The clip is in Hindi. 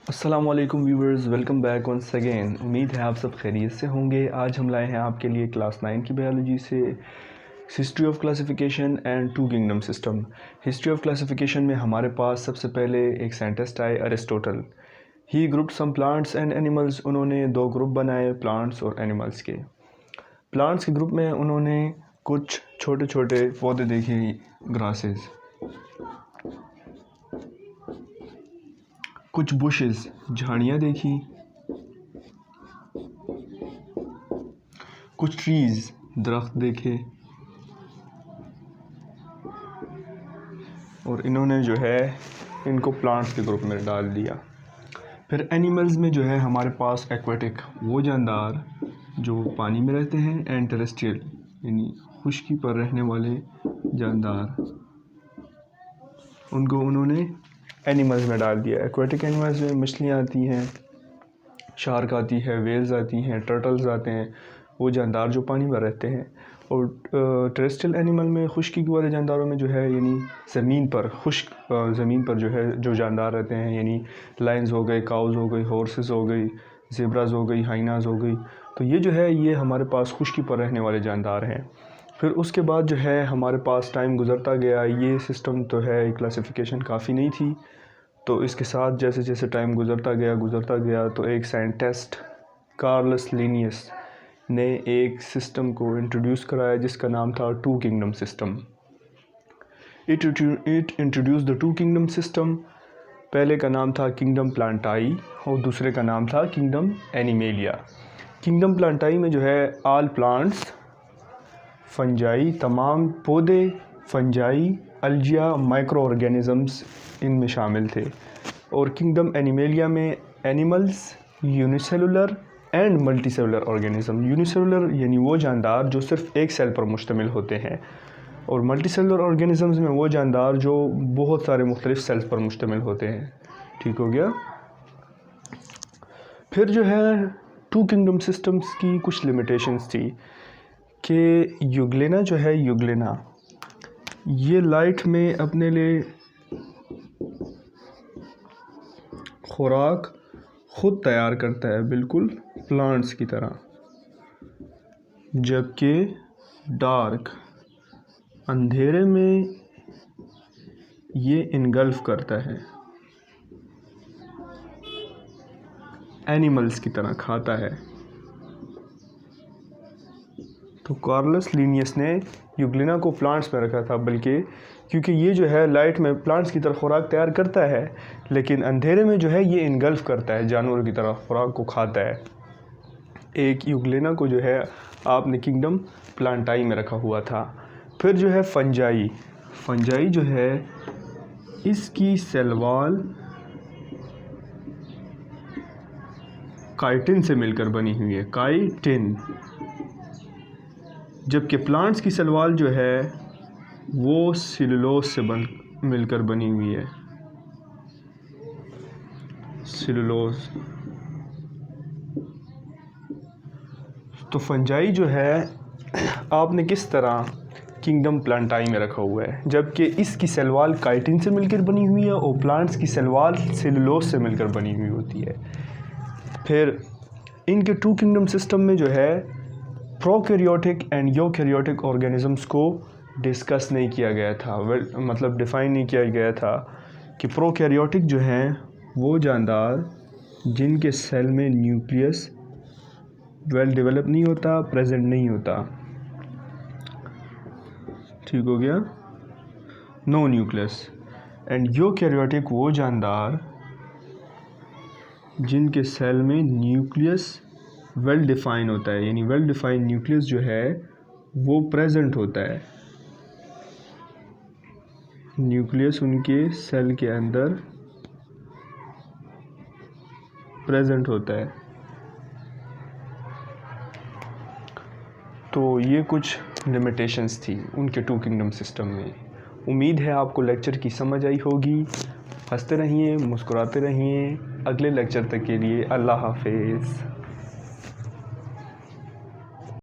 अस्सलामुअलैकुम viewers, welcome back once again. उम्मीद है आप सब खैरियत से होंगे। आज हम लाए हैं आपके लिए क्लास 9 की बायोलॉजी से history of classification and two kingdom system. History of classification में हमारे पास सबसे पहले एक साइंटिस्ट आए, Aristotle. He grouped some plants and animals. उन्होंने दो ग्रुप बनाए, प्लांट्स और एनिमल्स के। प्लांट्स के ग्रुप में उन्होंने कुछ छोटे छोटे पौधे देखे, ग्रासेस, कुछ बुशेस, झाड़ियाँ देखी, कुछ ट्रीज़, दरख्त देखे, और इन्होंने जो है इनको प्लांट्स के ग्रुप में डाल दिया। फिर एनिमल्स में जो है हमारे पास एक्वेटिक, वो जानदार जो पानी में रहते हैं, एंड टेरेस्ट्रियल यानी खुश्की पर रहने वाले जानदार, उनको उन्होंने एनिमल्स में डाल दिया। एक्वेटिक एनिमल्स में मछलियाँ आती हैं, शार्क आती है, वेल्स आती हैं, टर्टल्स आते हैं, वो जानदार जो पानी में रहते हैं। और टेरेस्ट्रियल एनिमल में खुश्की वाले जानदारों में जो है यानी ज़मीन पर, खुश्क ज़मीन पर जो है जो जानदार रहते हैं, यानी लायंस हो गए, काउज़ हो गई, हॉर्सेस हो गई, ज़ेब्रास हो गई, हाइनास हो गई। तो ये जो है ये हमारे पास खुश्की पर रहने वाले जानदार हैं। फिर उसके बाद जो है हमारे पास टाइम गुज़रता गया, ये सिस्टम तो है क्लासिफिकेशन काफ़ी नहीं थी। तो इसके साथ जैसे जैसे टाइम गुज़रता गया तो एक साइंटिस्ट कार्लस लिनियस ने एक सिस्टम को इंट्रोड्यूस कराया जिसका नाम था two kingdom system. It introduce the two kingdom system. पहले का नाम था किंगडम प्लांटाई और दूसरे का नाम था किंगडम एनिमेलिया। किंगडम प्लांटाई में जो है ऑल प्लांट्स, फंजाई, तमाम पौधे, फंजाई, अल्जिया, माइक्रो ऑर्गेनिज़म्स इनमें शामिल थे। और किंगडम एनिमेलिया में animals, unicellular and multicellular organism. Unicellular यानी वो जानदार जो सिर्फ एक सेल पर मुश्तमिल होते हैं, और मल्टीसेलुलर ऑर्गेनिज़म्स में वो जानदार जो बहुत सारे मुख्तलिफ सेल्स पर मुश्तमिल होते हैं। ठीक हो गया। फिर जो है टू किंगडम सिस्टम्स की कुछ लिमिटेशंस थी कि यूग्लेना जो है, यूग्लेना ये लाइट में अपने लिए खुराक खुद तैयार करता है, बिल्कुल प्लांट्स की तरह, जबकि डार्क, अंधेरे में ये इनगल्फ करता है, एनिमल्स की तरह खाता है। तो कार्लस लिनियस ने यूग्लिना को प्लांट्स में रखा था, बल्कि क्योंकि ये जो है लाइट में प्लांट्स की तरह खुराक तैयार करता है, लेकिन अंधेरे में जो है ये इनगल्फ करता है, जानवरों की तरह खुराक को खाता है। एक यूग्लिना को जो है आपने किंगडम प्लांटाई में रखा हुआ था। फिर जो है फंजाई, फंजाई जो है इसकी सेल वॉल काइटिन से मिलकर बनी हुई है, काइटिन, जबकि प्लांट्स की सेल वॉल जो है वो सेलुलोज से मिलकर बनी हुई है, सेलुलोज। तो फंजाई जो है आपने किस तरह किंगडम प्लांटाई में रखा हुआ है, जबकि इसकी सेल वॉल काइटिन से मिलकर बनी हुई है और प्लांट्स की सेल वॉल सेलुलोज से मिलकर बनी हुई होती है। फिर इनके टू किंगडम सिस्टम में जो है प्रोकैरियोटिक एंड यूकैरियोटिक ऑर्गेनिजम्स को डिस्कस नहीं किया गया था, मतलब डिफ़ाइन नहीं किया गया था कि प्रोकैरियोटिक जो हैं वो जानदार जिनके सेल में न्यूक्लियस वेल डेवलप नहीं होता, प्रेजेंट नहीं होता। ठीक हो गया, नो न्यूक्लियस। एंड यूकैरियोटिक वो जानदार जिनके सेल में न्यूक्लियस वेल डिफ़ाइन होता है, यानी वेल डिफ़ाइन न्यूक्लियस जो है वो प्रेजेंट होता है, न्यूक्लियस उनके सेल के अंदर प्रेजेंट होता है। तो ये कुछ लिमिटेशंस थी उनके टू किंगडम सिस्टम में। उम्मीद है आपको लेक्चर की समझ आई होगी। हंसते रहिए, मुस्कुराते रहिए। अगले लेक्चर तक के लिए अल्लाह हाफिज़।